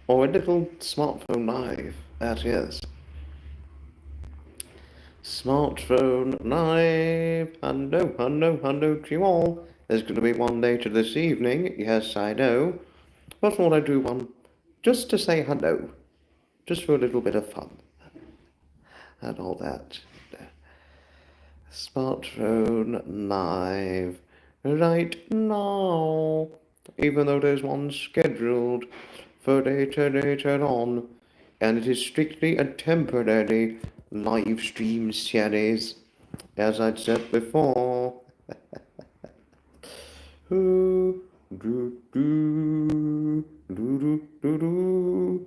or a little smartphone live, that is. Smartphone live, hello to you all. There's going to be one later this evening, yes I know, but thought I'd do one just to say hello, just for a little bit of fun, and all that. Smartphone live, right now, even though there's one scheduled for later on, and it is strictly a temporary live stream series, as I'd said before. Do, do, do, do, do, do,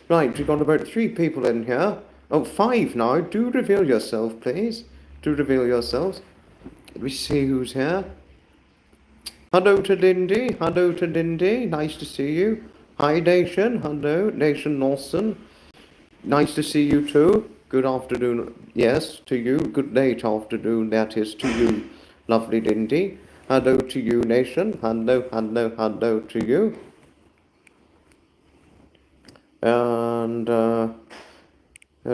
Right, we've got about 3 people in here. Oh, 5 now. Do reveal yourself, please. Do reveal yourselves. Let me see who's here. Hello to Lindy. Hello to Lindy. Nice to see you. Hi, Nation. Hello, Nation Lawson. Nice to see you too. Good afternoon. Yes, to you. Good late afternoon, that is, to you, lovely Lindy. Hello to you, Nation. Hello to you. And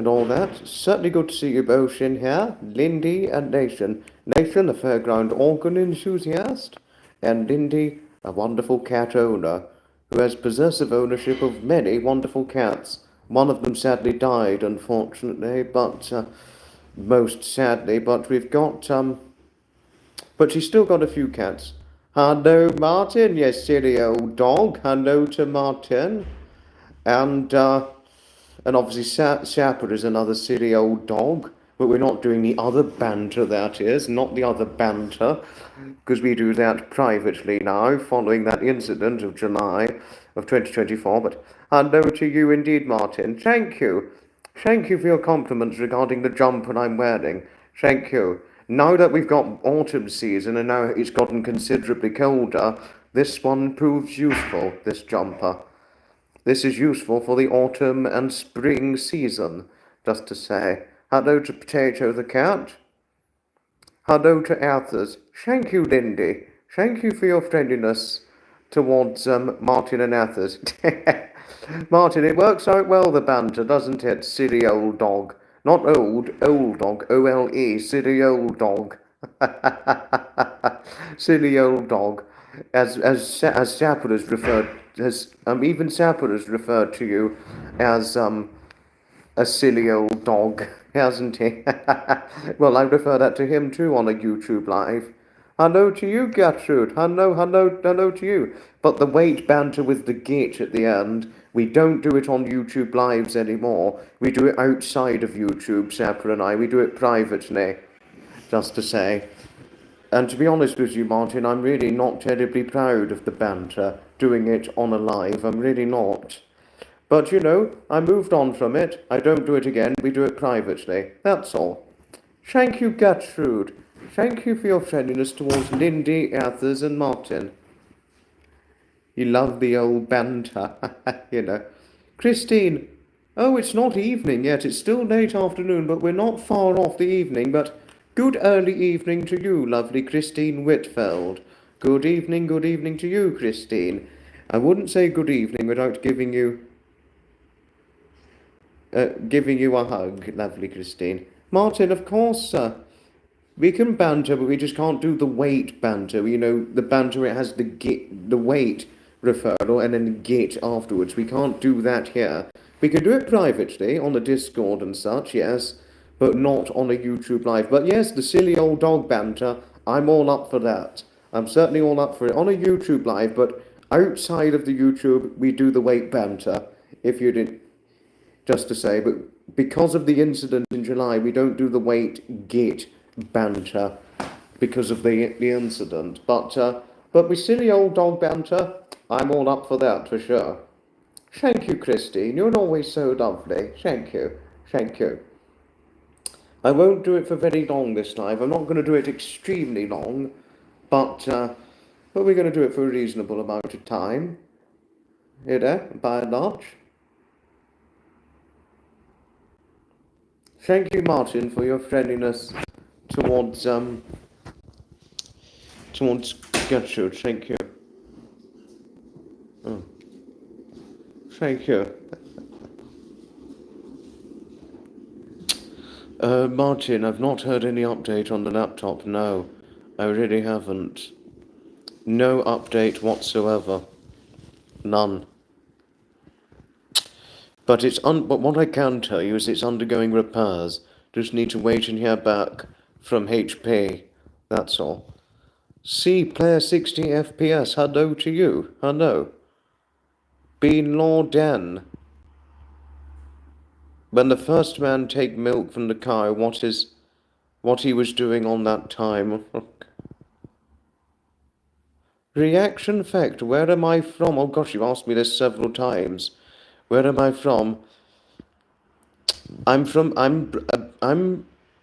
all that. Certainly good to see you both in here, Lindy and Nation. Nation, a fairground organ enthusiast, and Lindy, a wonderful cat owner, who has possessive ownership of many wonderful cats. One of them sadly died, unfortunately, but most sadly, but we've got, but she's still got a few cats. Hello, Martin, you silly old dog. Hello to Martin. And obviously Sapper is another silly old dog, but we're not doing the other banter, that is, not the other banter, because we do that privately now, following that incident of July of 2024, but hello to you indeed, Martin. Thank you. Thank you for your compliments regarding the jumper I'm wearing. Thank you. Now that we've got autumn season and now it's gotten considerably colder, this one proves useful, this jumper. This is useful for the autumn and spring season, just to say. Hello to Potato the cat. Hello to Arthurs. Thank you, Lindy. Thank you for your friendliness towards Martin and Arthurs. Martin, it works out well, the banter, doesn't it? Silly old dog. Not old dog. O-L-E, silly old dog. Silly old dog. As Sapper has referred, even Sapper has referred to you as a silly old dog, hasn't he? Well, I refer that to him too on a YouTube live. Hello to you, Gertrude. Hello to you. But the weight banter with the git at the end, we don't do it on YouTube lives anymore. We do it outside of YouTube, Sapper and I. We do it privately, just to say. And to be honest with you, Martin, I'm really not terribly proud of the banter, doing it on a live. I'm really not. But, you know, I moved on from it. I don't do it again. We do it privately. That's all. Thank you, Gertrude. Thank you for your friendliness towards Lindy, Arthurs, and Martin. You love the old banter, you know. Christine. Oh, it's not evening yet. It's still late afternoon, but we're not far off the evening. But good early evening to you, lovely Christine Whitfeld. Good evening to you, Christine. I wouldn't say good evening without giving you a hug, lovely Christine. Martin, of course, we can banter, but we just can't do the weight banter. You know, the banter, it has the weight referral and then the git afterwards. We can't do that here. We can do it privately on the Discord and such, yes, but not on a YouTube live. But yes, the silly old dog banter, I'm all up for that. I'm certainly all up for it on a YouTube live, but outside of the YouTube, we do the weight banter. If you didn't... just to say, but because of the incident in July, we don't do the wait git banter because of the incident. But with silly old dog banter, I'm all up for that for sure. Thank you, Christine. You're always so lovely. Thank you. Thank you. I won't do it for very long this time. I'm not going to do it extremely long, but we're going to do it for a reasonable amount of time. You know, by and large. Thank you, Martin, for your friendliness towards Gertrude. Thank you. Oh. Thank you. Martin, I've not heard any update on the laptop. No, I really haven't. No update whatsoever. None. But but what I can tell you is it's undergoing repairs. Just need to wait and hear back from HP. That's all. See, player 60 FPS. Hello to you. Hello. Bin Laden. When the first man take milk from the cow, what he was doing on that time. Reaction effect. Where am I from? Oh gosh, you've asked me this several times. Where am I from? I'm a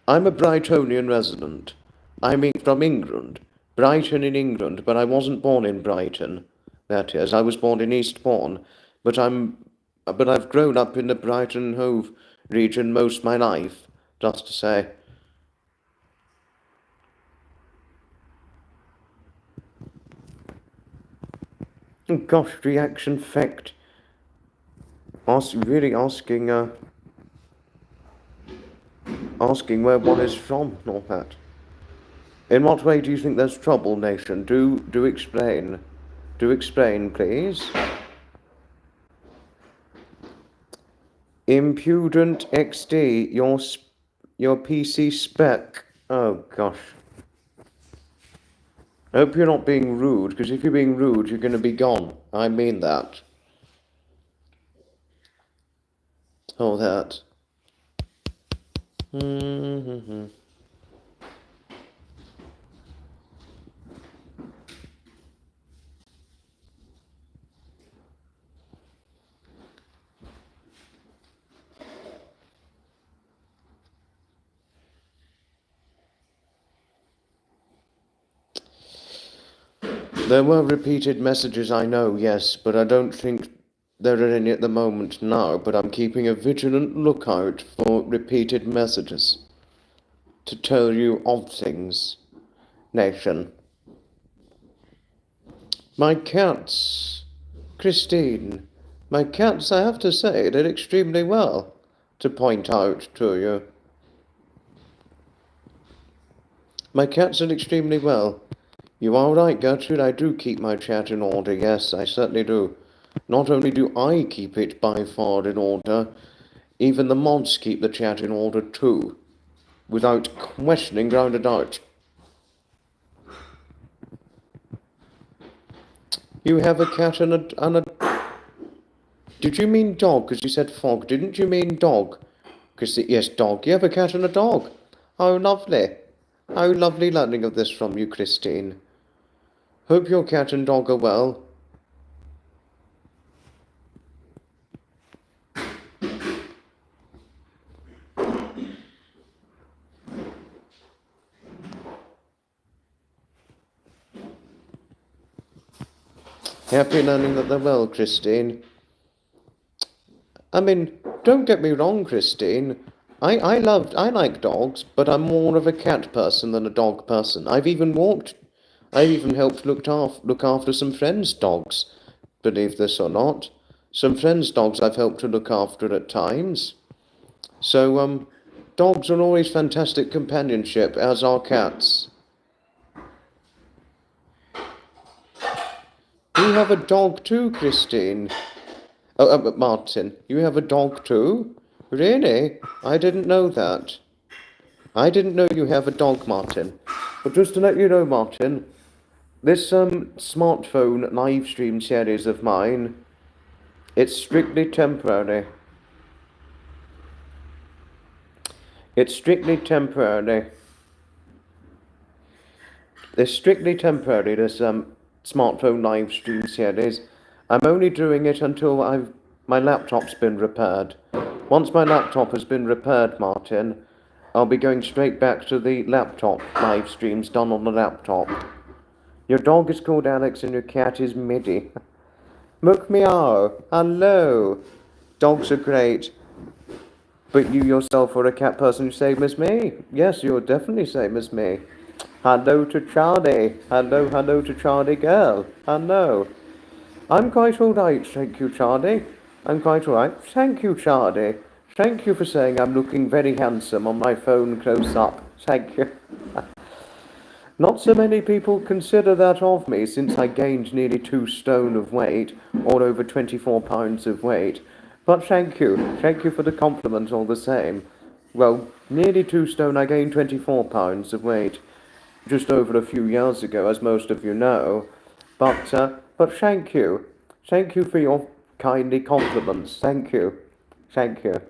Brightonian resident. I'm from England, Brighton in England, but I wasn't born in Brighton. That is, I was born in Eastbourne, but I've grown up in the Brighton and Hove region most of my life. Just to say. Oh gosh, reaction effect. Really asking where one is from and all that. In what way do you think there's trouble, Nation? Do explain. Do explain, please. Impudent XD, your PC spec. Oh gosh. I hope you're not being rude, because if you're being rude, you're going to be gone. I mean that. Oh, that. There were repeated messages, I know, yes, but I don't think there are any at the moment now, but I'm keeping a vigilant lookout for repeated messages to tell you of things, Nation. My cats, Christine, my cats, I have to say, did extremely well to point out to you. My cats did extremely well. You are right, Gertrude, I do keep my chat in order, yes, I certainly do. Not only do I keep it by far in order, even the mods keep the chat in order too, without questioning ground a doubt. You have a cat and a... Did you mean dog? Because you said fog. Didn't you mean dog? Because yes, dog. You have a cat and a dog. How lovely. How lovely learning of this from you, Christine. Hope your cat and dog are well. Happy learning that they're well, Christine. I mean, don't get me wrong, Christine. I like dogs, but I'm more of a cat person than a dog person. I've even helped look after some friends' dogs, believe this or not. Some friends' dogs I've helped to look after at times. So, dogs are always fantastic companionship, as are cats. You have a dog too, Christine. Oh, Martin, you have a dog too? Really? I didn't know that. I didn't know you have a dog, Martin. But just to let you know, Martin, this smartphone live stream series of mine, it's strictly temporary. It's strictly temporary. It's strictly temporary, this smartphone live stream series. I'm only doing it until my laptop's been repaired. Once my laptop has been repaired, Martin, I'll be going straight back to the laptop live streams done on the laptop. Your dog is called Alex and your cat is Middy. Mook meow. Hello. Dogs are great. But you yourself are a cat person, same as me. Yes, you're definitely same as me. Hello to Charlie. Hello to Charlie girl. Hello. I'm quite alright, thank you, Charlie. I'm quite alright. Thank you, Charlie. Thank you for saying I'm looking very handsome on my phone close up. Thank you. Not so many people consider that of me since I gained nearly 2 stone of weight, or over 24 pounds of weight. But thank you for the compliment all the same. Well, nearly 2 stone, I gained 24 pounds of weight just over a few years ago, as most of you know. But thank you. Thank you for your kindly compliments. Thank you. Thank you.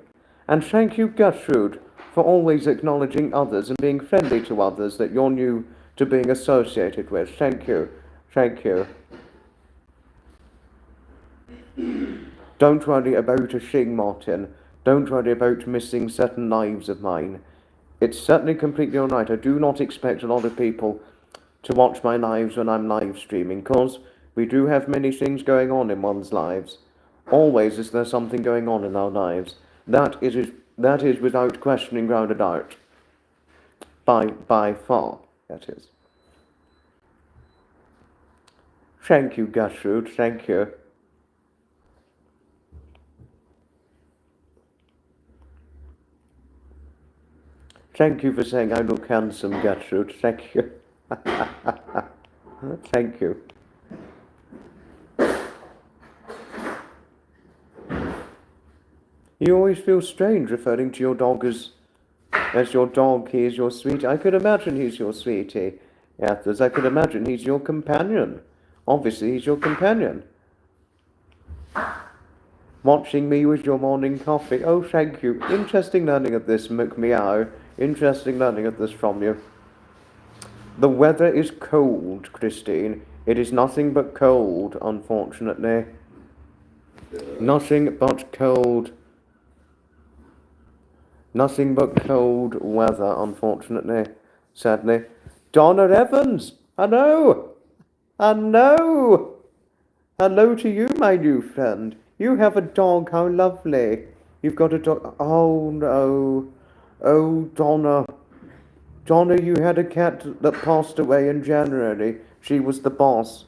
And thank you, Gertrude, for always acknowledging others and being friendly to others that you're new to being associated with. Thank you. Thank you. Don't worry about a thing, Martin. Don't worry about missing certain lives of mine. It's certainly completely alright. I do not expect a lot of people to watch my lives when I'm live streaming, because we do have many things going on in one's lives. Always is there something going on in our lives. That is without questioning ground a doubt. By far, that is. Thank you, Gertrude, thank you. Thank you for saying I look handsome, Gertrude, thank you. Thank you. You always feel strange referring to your dog as your dog. He is your sweetie. I could imagine he's your sweetie, Athers. I could imagine he's your companion. Obviously, he's your companion. Watching me with your morning coffee. Oh, thank you. Interesting learning of this, meow. Interesting learning of this from you. The weather is cold, Christine. It is nothing but cold, unfortunately. Nothing but cold. Nothing but cold weather, unfortunately. Sadly. Donna Evans! Hello! Hello! Hello to you, my new friend. You have a dog, how lovely. You've got a dog. Oh, no. Oh, Donna. Donna, you had a cat that passed away in January. She was the boss.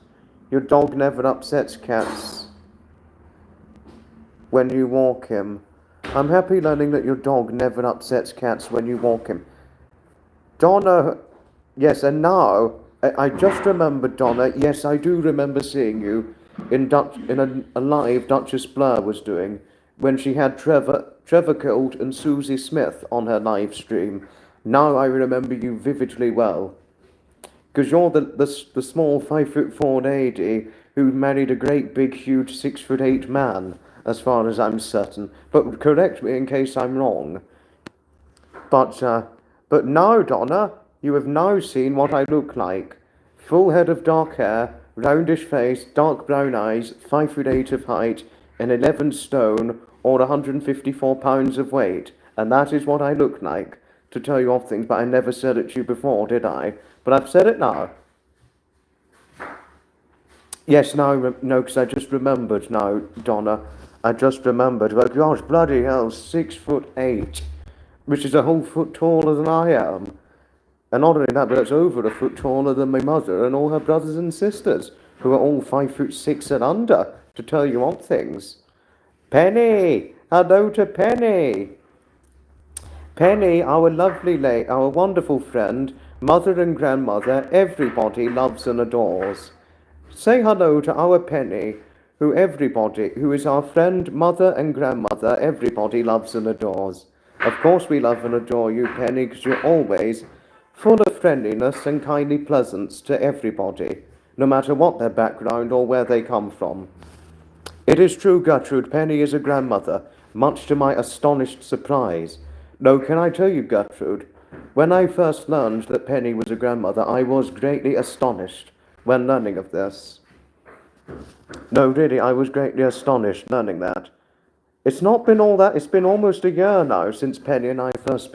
Your dog never upsets cats when you walk him. I'm happy learning that your dog never upsets cats when you walk him. Donna, yes, and now, I just remembered, Donna, yes, I do remember seeing you in a live Duchess Blur was doing, when she had Trevor Colt and Susie Smith on her live stream. Now I remember you vividly well. Because you're the small 5'4" lady who married a great big huge 6'8" man, as far as I'm certain. But correct me in case I'm wrong. But now, Donna, you have now seen what I look like. Full head of dark hair, roundish face, dark brown eyes, 5'8" of height, and 11 stone, or 154 pounds of weight. And that is what I look like, to tell you off things, but I never said it to you before, did I? But I've said it now. Yes, no, because I just remembered now, Donna. I just remembered. But gosh, bloody hell, 6'8", which is a whole foot taller than I am. And not only that, but it's over a foot taller than my mother and all her brothers and sisters, who are all 5'6" and under, to tell you odd things. Penny! Hello to Penny! Penny, our lovely lady, our wonderful friend, mother and grandmother, everybody loves and adores. Say hello to our Penny, who is our friend, mother and grandmother, everybody loves and adores. Of course we love and adore you, Penny, because you're always full of friendliness and kindly pleasance to everybody, no matter what their background or where they come from. It is true, Gertrude, Penny is a grandmother, much to my astonished surprise. No, can I tell you, Gertrude? When I first learned that Penny was a grandmother, I was greatly astonished when learning of this. No, really, I was greatly astonished learning that. It's not been all that, it's been almost a year now since Penny and I first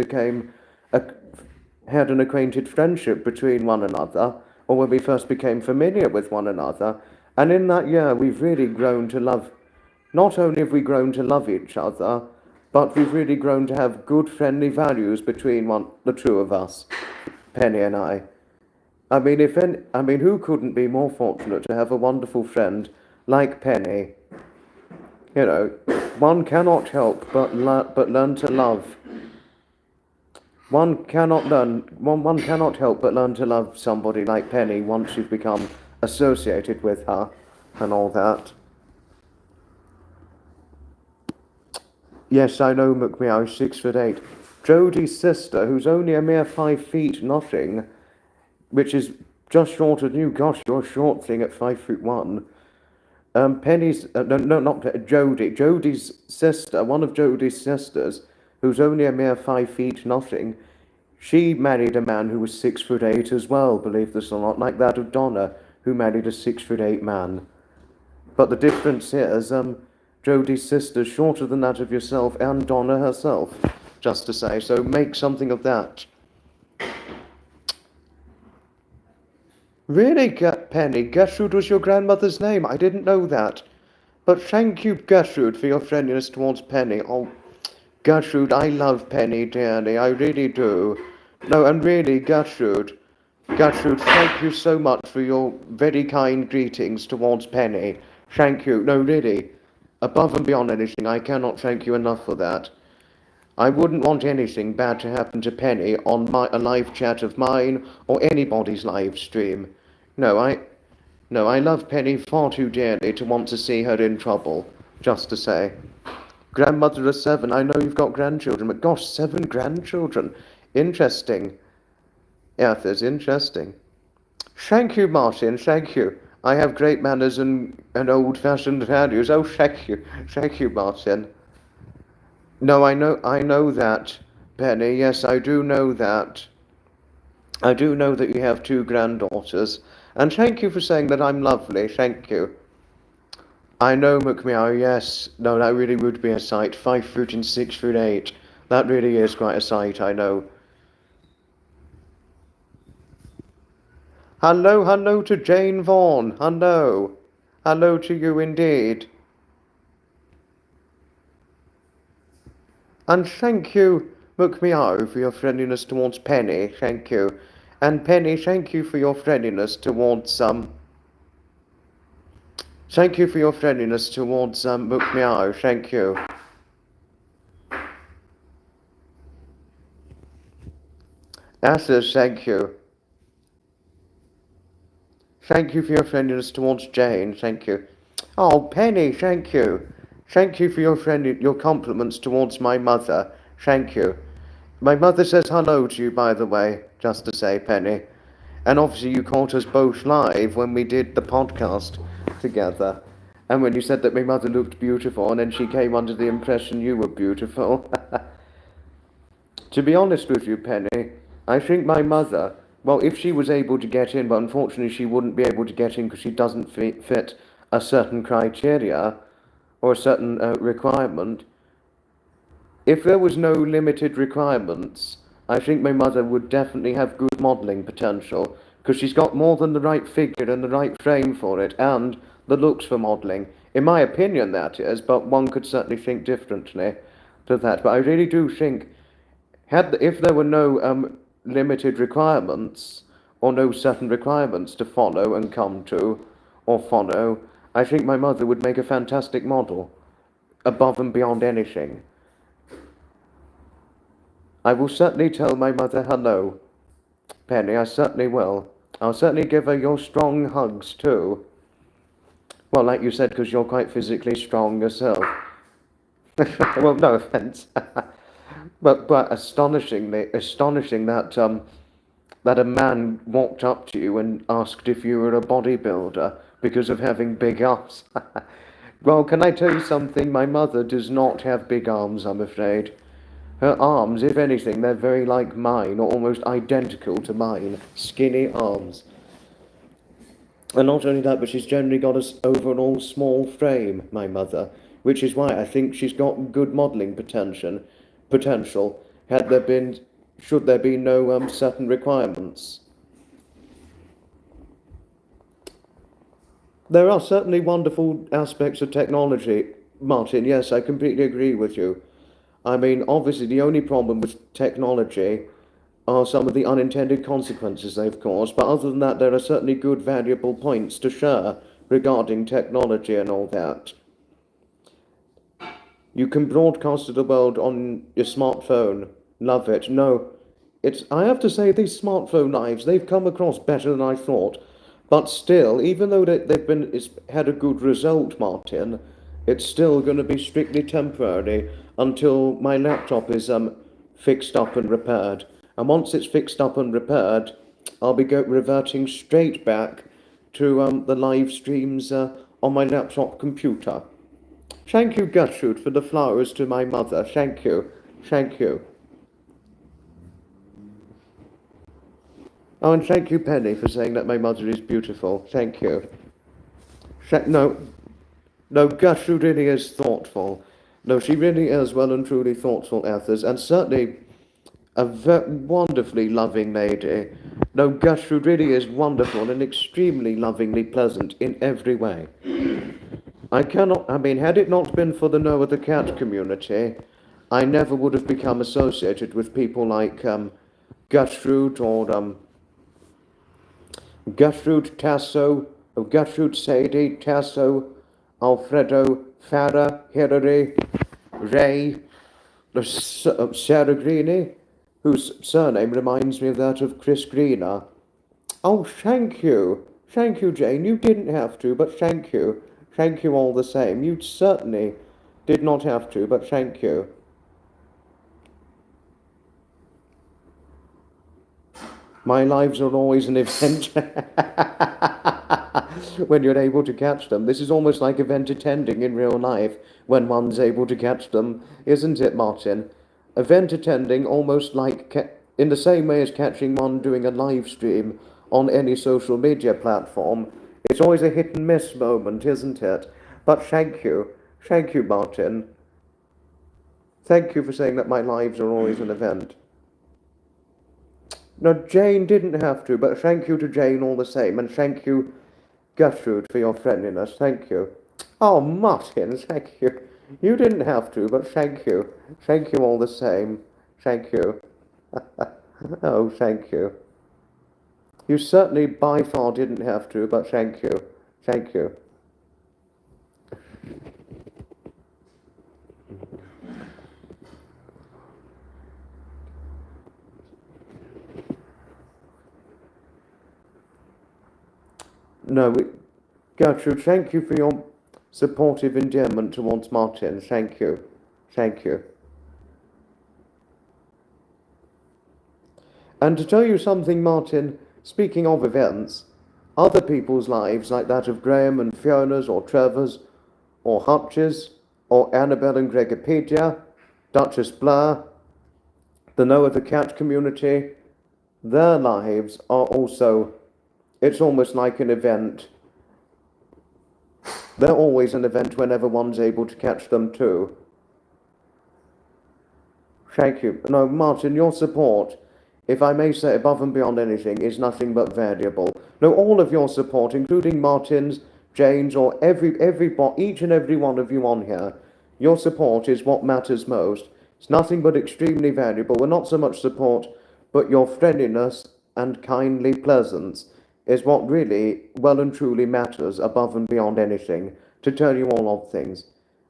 had an acquainted friendship between one another, or when we first became familiar with one another. And in that year, we've really grown to love, not only have we grown to love each other, but we've really grown to have good friendly values between the two of us, Penny and I. I mean, who couldn't be more fortunate to have a wonderful friend like Penny? You know, one cannot help but learn to love. One cannot help but learn to love somebody like Penny once you've become associated with her and all that. Yes, I know McMeow, 6'8". Jodie's sister, who's only a mere 5 feet nothing, which is just shorter than you. Gosh, you're a short thing at 5'1". Penny's, no, not Jodie. Jodie's sister, one of Jodie's sisters, who's only a mere 5 feet nothing, she married a man who was 6'8" as well, believe this or not, like that of Donna, who married a 6'8" man. But the difference is, Jodie's sister's shorter than that of yourself and Donna herself, just to say, so make something of that. Really, Penny, Gertrude was your grandmother's name. I didn't know that. But thank you, Gertrude, for your friendliness towards Penny. Oh, Gertrude, I love Penny dearly. I really do. No, and really, Gertrude, thank you so much for your very kind greetings towards Penny. Thank you. No, really, above and beyond anything, I cannot thank you enough for that. I wouldn't want anything bad to happen to Penny on a live chat of mine or anybody's live stream. No, I love Penny far too dearly to want to see her in trouble, just to say. Grandmother of 7, I know you've got grandchildren, but gosh, 7 grandchildren. Interesting. Yeah, that's interesting. Thank you, Martin, thank you. I have great manners and old-fashioned values. Oh, thank you, Martin. No, I know that, Penny. Yes, I do know that. I do know that you have 2 granddaughters. And thank you for saying that I'm lovely. Thank you. I know, McMeow, yes. No, that really would be a sight. 5 foot and 6'8". That really is quite a sight, I know. Hello to Jane Vaughan. Hello. Hello to you indeed. And thank you, McMeow, for your friendliness towards Penny. Thank you. And Penny, thank you for your friendliness towards Thank you for your friendliness towards McMeow. Thank you. Asses, thank you. Thank you for your friendliness towards Jane. Thank you. Oh, Penny, thank you. Thank you for your compliments towards my mother. Thank you. My mother says hello to you, by the way, just to say, Penny. And obviously you caught us both live when we did the podcast together. And when you said that my mother looked beautiful, and then she came under the impression you were beautiful. To be honest with you, Penny, I think my mother, well, if she was able to get in, but unfortunately she wouldn't be able to get in because she doesn't fit a certain criteria or a certain requirement. If there was no limited requirements, I think my mother would definitely have good modelling potential, because she's got more than the right figure and the right frame for it, and the looks for modelling. In my opinion, that is, but one could certainly think differently to that. But I really do think, if there were no limited requirements, or no certain requirements to follow and come to, or follow, I think my mother would make a fantastic model, above and beyond anything. I will certainly tell my mother hello, Penny, I certainly will. I'll certainly give her your strong hugs, too. Well, like you said, because you're quite physically strong yourself. Well, no offence. But astonishing that that a man walked up to you and asked if you were a bodybuilder because of having big arms. Well, can I tell you something? My mother does not have big arms, I'm afraid. Her arms, if anything, they're very like mine, or almost identical to mine. Skinny arms. And not only that, but she's generally got an overall small frame, my mother, which is why I think she's got good modelling potential, should there be no certain requirements. There are certainly wonderful aspects of technology, Martin. Yes, I completely agree with you. I mean, obviously, the only problem with technology are some of the unintended consequences they've caused, but other than that, there are certainly good, valuable points to share regarding technology and all that. You can broadcast to the world on your smartphone. Love it. No, I have to say, these smartphone lives, they've come across better than I thought. But still, even though it's had a good result, Martin, it's still going to be strictly temporary until my laptop is fixed up and repaired. And once it's fixed up and repaired, I'll be reverting straight back to the live streams on my laptop computer. Thank you, Gertrude, for the flowers to my mother. Thank you. Thank you. Oh, and thank you, Penny, for saying that my mother is beautiful. Thank you. No, Gertrude really is thoughtful. No, she really is well and truly thoughtful, Ethers, and certainly a wonderfully loving lady. No, Gertrude really is wonderful and extremely lovingly pleasant in every way. Had it not been for the Noah the Cat community, I never would have become associated with people like Gertrude or Gertrude Tasso, Gertrude Sadie, Tasso, Alfredo, Farah, Hilary, Ray, Sarah Greene, whose surname reminds me of that of Chris Greener. Oh, thank you. Thank you, Jane. You didn't have to, but thank you. Thank you all the same. You certainly did not have to, but thank you. My lives are always an event when you're able to catch them. This is almost like event attending in real life when one's able to catch them, isn't it, Martin? Event attending almost like in the same way as catching one doing a live stream on any social media platform. It's always a hit and miss moment, isn't it? But thank you. Thank you, Martin. Thank you for saying that my lives are always an event. No, Jane didn't have to, but thank you to Jane all the same, and thank you, Gertrude, for your friendliness. Thank you. Oh, Martin, thank you. You didn't have to, but thank you. Thank you all the same. Thank you. Oh, thank you. You certainly by far didn't have to, but thank you. Thank you. No, Gertrude, thank you for your supportive endearment towards Martin. Thank you. Thank you. And to tell you something, Martin, speaking of events, other people's lives, like that of Graham and Fiona's, or Trevor's, or Hutch's, or Annabelle and Gregopedia, Duchess Blair, the Noah the Cat community, their lives are also, it's almost like an event. They're always an event whenever one's able to catch them too. Thank you. No, Martin, your support, if I may say above and beyond anything, is nothing but valuable. No, all of your support, including Martin's, Jane's, or each and every one of you on here, your support is what matters most. It's nothing but extremely valuable. Well, not so much support, but your friendliness and kindly presence is what really, well and truly matters above and beyond anything, to tell you all of things.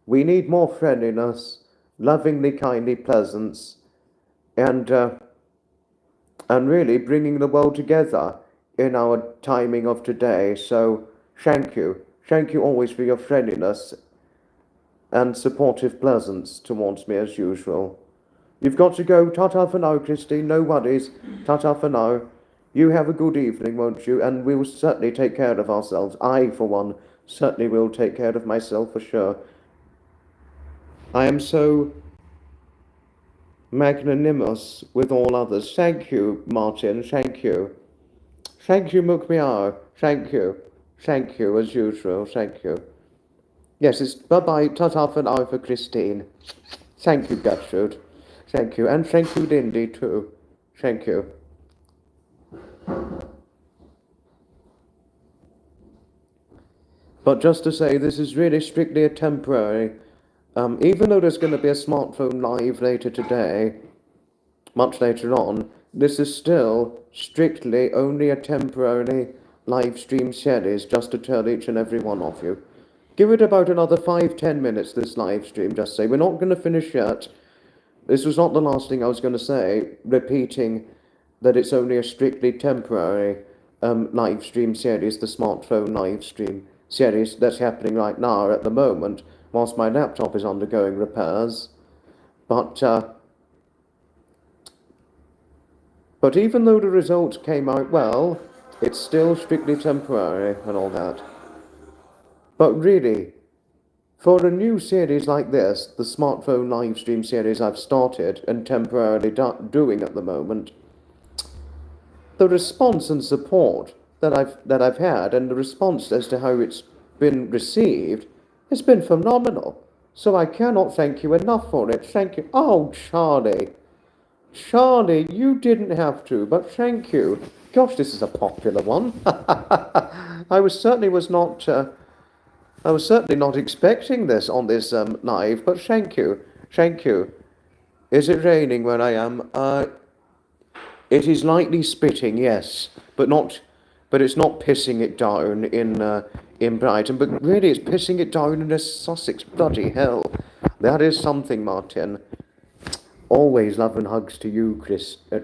We need more friendliness, lovingly, kindly presence, and really bringing the world together in our timing of today. So thank you. Thank you always for your friendliness and supportive presence towards me as usual. You've got to go. Ta-ta for now, Christine. No worries. Ta-ta for now. You have a good evening, won't you? And we will certainly take care of ourselves. I, for one, certainly will take care of myself for sure. I am so magnanimous with all others. Thank you, Martin, thank you. Thank you, Mukmiar, thank you. Thank you, as usual, thank you. Yes, it's bye-bye, ta-ta for now for Christine. Thank you, Gertrude. Thank you, and thank you, Lindy, too. Thank you. But just to say, this is really strictly a temporary. Even though there's going to be a smartphone live later today, much later on, this is still strictly only a temporary live stream series, just to tell each and every one of you. Give it about another 5-10 minutes, this live stream, just say. We're not going to finish yet. This was not the last thing I was going to say, repeating that it's only a strictly temporary live stream series, the smartphone live stream series that's happening right now at the moment, whilst my laptop is undergoing repairs. But even though the results came out well, it's still strictly temporary and all that. But really, for a new series like this, the smartphone live stream series I've started and temporarily doing at the moment, the response and support that I've had, and the response as to how it's been received, has been phenomenal. So I cannot thank you enough for it. Thank you. Oh, Charlie. Charlie, you didn't have to, but thank you. Gosh, this is a popular one. I was certainly not expecting this on this live, but thank you. Thank you. Is it raining where I am? It is lightly spitting, yes, but it's not pissing it down in Brighton, but really it's pissing it down in Sussex. Bloody hell. That is something, Martin. Always love and hugs to you,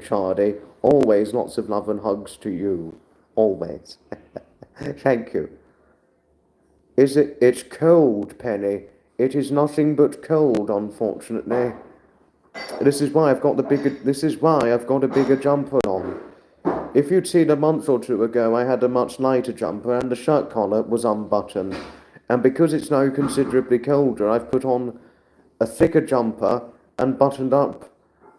Charlie. Always lots of love and hugs to you. Always. Thank you. It's cold, Penny. It is nothing but cold, unfortunately. This is why I've got a bigger jumper on. If you'd seen a month or two ago, I had a much lighter jumper and the shirt collar was unbuttoned. And because it's now considerably colder, I've put on a thicker jumper and buttoned up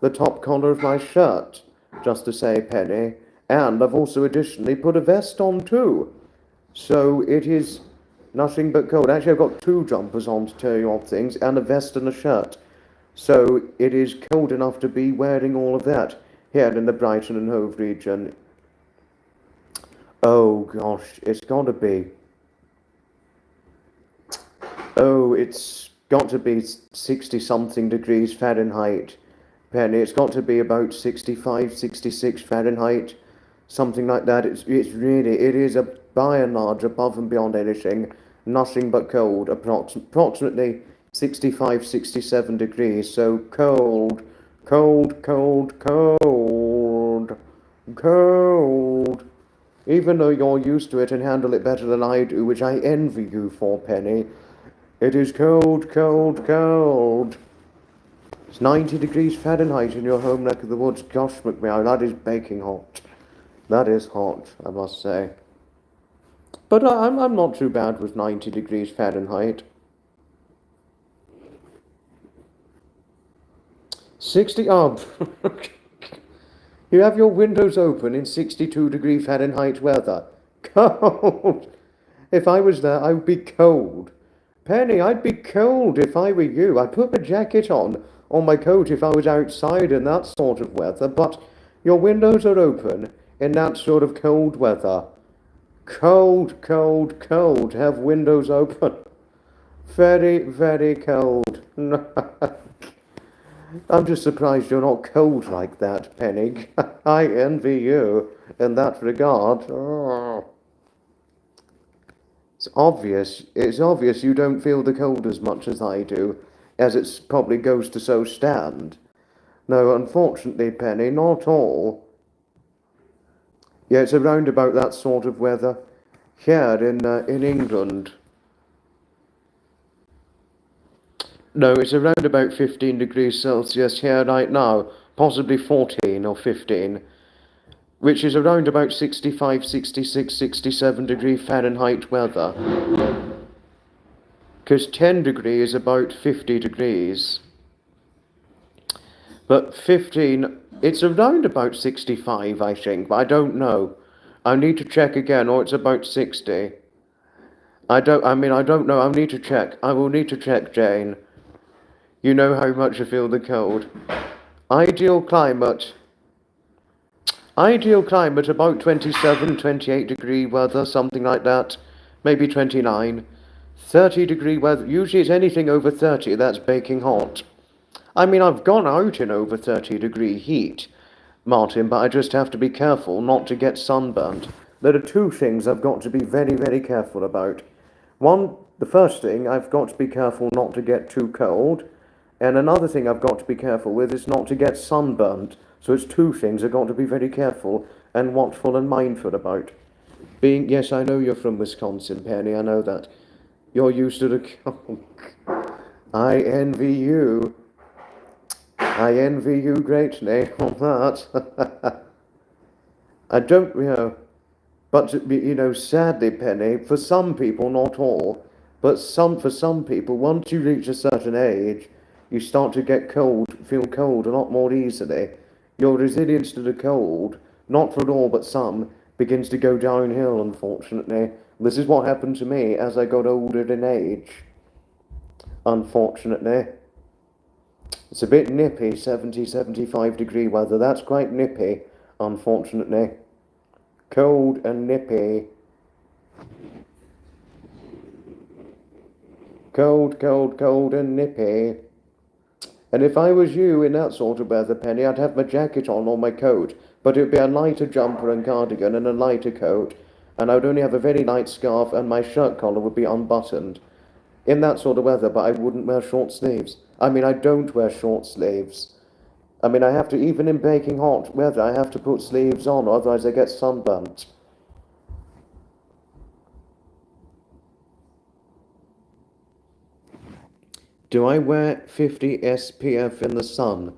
the top collar of my shirt, just to say, Penny. And I've also additionally put a vest on too. So it is nothing but cold. Actually, I've got two jumpers on, to tell you of things, and a vest and a shirt. So it is cold enough to be wearing all of that here in the Brighton and Hove region. Oh gosh, it's got to be. Oh, it's got to be 60-something degrees Fahrenheit, Penny. It's got to be about 65, 66 Fahrenheit, something like that. It is by and large above and beyond anything, nothing but cold. Approximately 65, 67 degrees. So cold, cold, cold, cold, cold. Even though you're used to it and handle it better than I do, which I envy you for, Penny, it is cold, cold, cold. It's 90 degrees Fahrenheit in your home neck of the woods. Gosh, McMahon, that is baking hot. That is hot, I must say. But I'm not too bad with 90 degrees Fahrenheit. 60, you have your windows open in 62-degree Fahrenheit weather. Cold. If I was there, I would be cold. Penny, I'd be cold if I were you. I'd put a jacket on my coat if I was outside in that sort of weather, but your windows are open in that sort of cold weather. Cold, cold, cold. Have windows open. Very, very cold. I'm just surprised you're not cold like that, Penny. I envy you in that regard. Oh. It's obvious you don't feel the cold as much as I do, as it probably goes to so stand. No, unfortunately, Penny, not all. Yeah, it's around about that sort of weather here in England. No, it's around about 15 degrees Celsius here right now, possibly 14 or 15, which is around about 65, 66, 67 degree Fahrenheit weather. Because 10 degrees is about 50 degrees. But 15, it's around about 65, I think, but I don't know. I need to check again, or it's about 60. I don't know. I'll need to check. I will need to check, Jane. You know how much I feel the cold. Ideal climate. Ideal climate, about 27, 28 degree weather, something like that. Maybe 29. 30 degree weather. Usually it's anything over 30, that's baking hot. I mean, I've gone out in over 30 degree heat, Martin, but I just have to be careful not to get sunburnt. There are two things I've got to be very, very careful about. One, the first thing, I've got to be careful not to get too cold. And another thing I've got to be careful with is not to get sunburnt. So it's two things I've got to be very careful and watchful and mindful about. Yes, I know you're from Wisconsin, Penny, I know that. You're used to the... I envy you. I envy you greatly on that. I don't, but, sadly, Penny, for some people, not all, but for some people, once you reach a certain age, you start to feel cold a lot more easily. Your resilience to the cold, not for all but some, begins to go downhill, unfortunately. This is what happened to me as I got older in age, unfortunately. It's a bit nippy, 70, 75 degree weather. That's quite nippy, unfortunately. Cold and nippy. Cold, cold, cold and nippy. And if I was you in that sort of weather, Penny, I'd have my jacket on or my coat, but it would be a lighter jumper and cardigan and a lighter coat, and I would only have a very light scarf and my shirt collar would be unbuttoned. In that sort of weather, but I wouldn't wear short sleeves. I mean, I don't wear short sleeves. I mean, I have to, even in baking hot weather, I have to put sleeves on, otherwise I get sunburnt. Do I wear 50 SPF in the sun?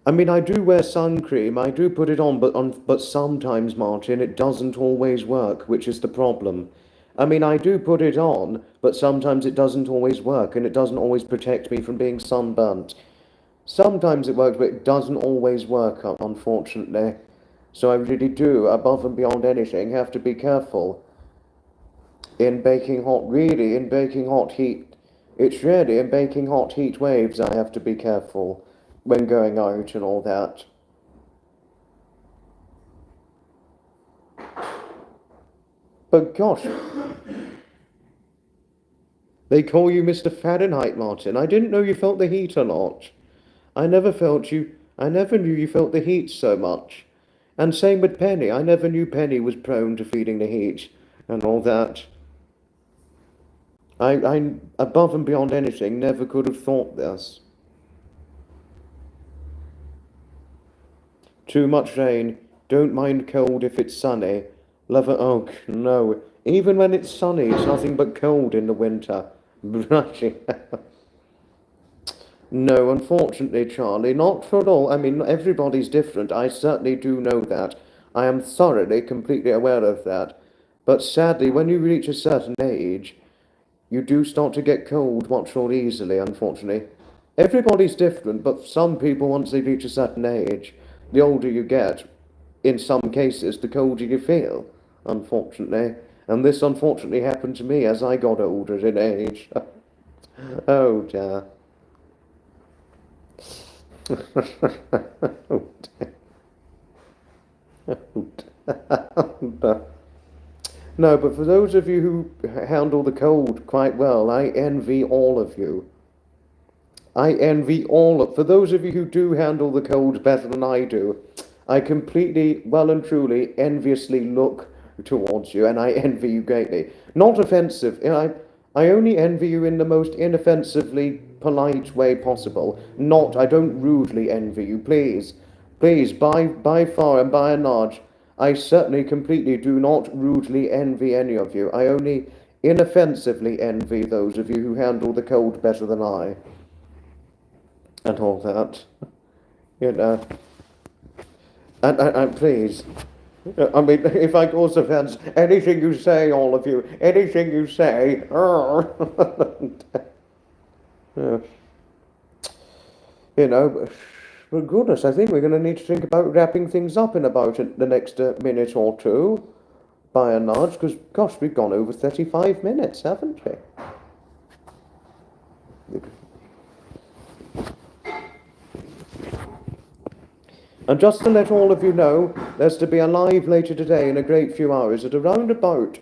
I mean, I do wear sun cream, I do put it on, but sometimes, Martin, it doesn't always work, which is the problem. I mean, I do put it on, but sometimes it doesn't always work, and it doesn't always protect me from being sunburnt. Sometimes it works, but it doesn't always work, unfortunately. So I really do, above and beyond anything, have to be careful. In baking hot heat. It's really in baking hot heat waves I have to be careful when going out and all that. But gosh, they call you Mr. Fahrenheit, Martin. I didn't know you felt the heat a lot. I never knew you felt the heat so much. And same with Penny. I never knew Penny was prone to feeling the heat and all that. I, above and beyond anything, never could have thought this. Too much rain. Don't mind cold if it's sunny. Lover, oh, no. Even when it's sunny, it's nothing but cold in the winter. No, unfortunately, Charlie, not for all. I mean, everybody's different. I certainly do know that. I am thoroughly, completely aware of that. But sadly, when you reach a certain age, you do start to get cold much more easily, unfortunately. Everybody's different, but some people, once they reach a certain age, the older you get, in some cases, the colder you feel, unfortunately. And this unfortunately happened to me as I got older in age. Oh dear. Oh dear. Oh dear. No, but for those of you who handle the cold quite well, I envy all of you. For those of you who do handle the cold better than I do, I completely, well and truly, enviously look towards you, and I envy you greatly. Not offensive. I only envy you in the most inoffensively polite way possible. I don't rudely envy you, please. Please, by far and by and large, I certainly completely do not rudely envy any of you. I only inoffensively envy those of you who handle the cold better than I. And all that. You know. And please. I mean, if I cause offense, anything you say, all of you, anything you say. You know, but goodness, I think we're going to need to think about wrapping things up in about the next minute or two, by and large, because, gosh, we've gone over 35 minutes, haven't we? And just to let all of you know, there's to be a live later today in a great few hours at around about,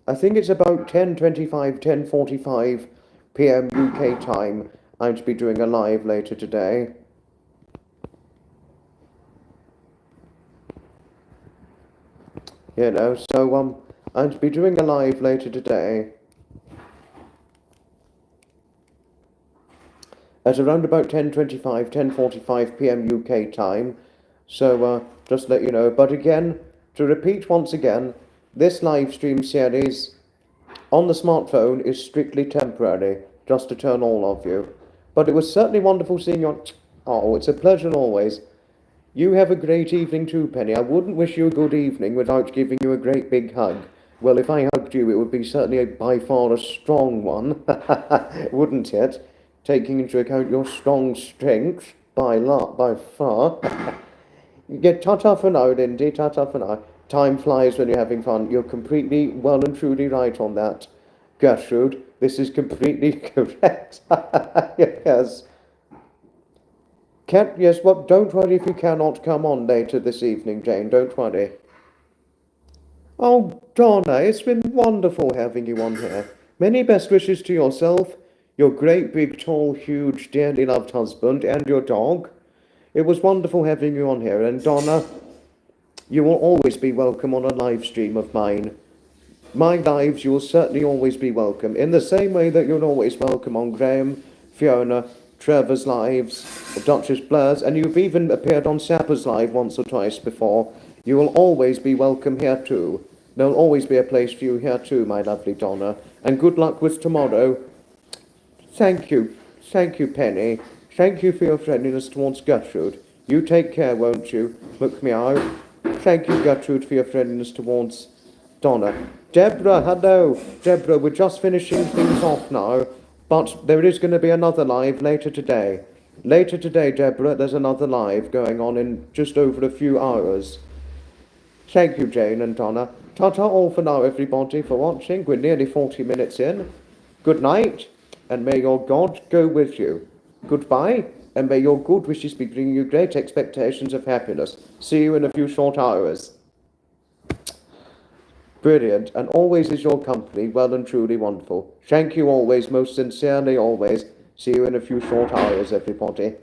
I think it's about 10:25, 10:45 p.m. UK time. I'm to be doing a live later today. You know, so I'm to be doing a live later today at around about 10:25, 10:45 p.m. UK time. So just let you know. But again, to repeat once again, this live stream series on the smartphone is strictly temporary, just to turn all of you. But it was certainly wonderful seeing you. Oh, it's a pleasure always. You have a great evening too, Penny. I wouldn't wish you a good evening without giving you a great big hug. Well, if I hugged you, it would be certainly by far a strong one, wouldn't it? Taking into account your strong strength, by far. Yeah, ta-ta for now, Lindy, ta-ta for now. Time flies when you're having fun. You're completely, well and truly right on that, Gertrude. This is completely correct. Yes. Yes, well, don't worry if you cannot come on later this evening, Jane. Don't worry. Oh, Donna, it's been wonderful having you on here. Many best wishes to yourself, your great, big, tall, huge, dearly loved husband, and your dog. It was wonderful having you on here, and Donna, you will always be welcome on a live stream of mine. My lives, you will certainly always be welcome, in the same way that you're always welcome on Graham, Fiona, Trevor's lives, Duchess Blair's, and you've even appeared on Sapper's live once or twice before. You will always be welcome here too. There'll always be a place for you here too, my lovely Donna. And good luck with tomorrow. Thank you, Penny. Thank you for your friendliness towards Gertrude. You take care, won't you? Look me out. Thank you, Gertrude, for your friendliness towards Donna. Deborah, hello. Deborah, we're just finishing things off now, but there is going to be another live later today. Later today, Deborah, there's another live going on in just over a few hours. Thank you, Jane and Donna. Ta-ta all for now, everybody, for watching. We're nearly 40 minutes in. Good night, and may your God go with you. Goodbye, and may your good wishes be bringing you great expectations of happiness. See you in a few short hours. Brilliant, and always is your company well and truly wonderful. Thank you always, most sincerely always. See you in a few short hours, everybody.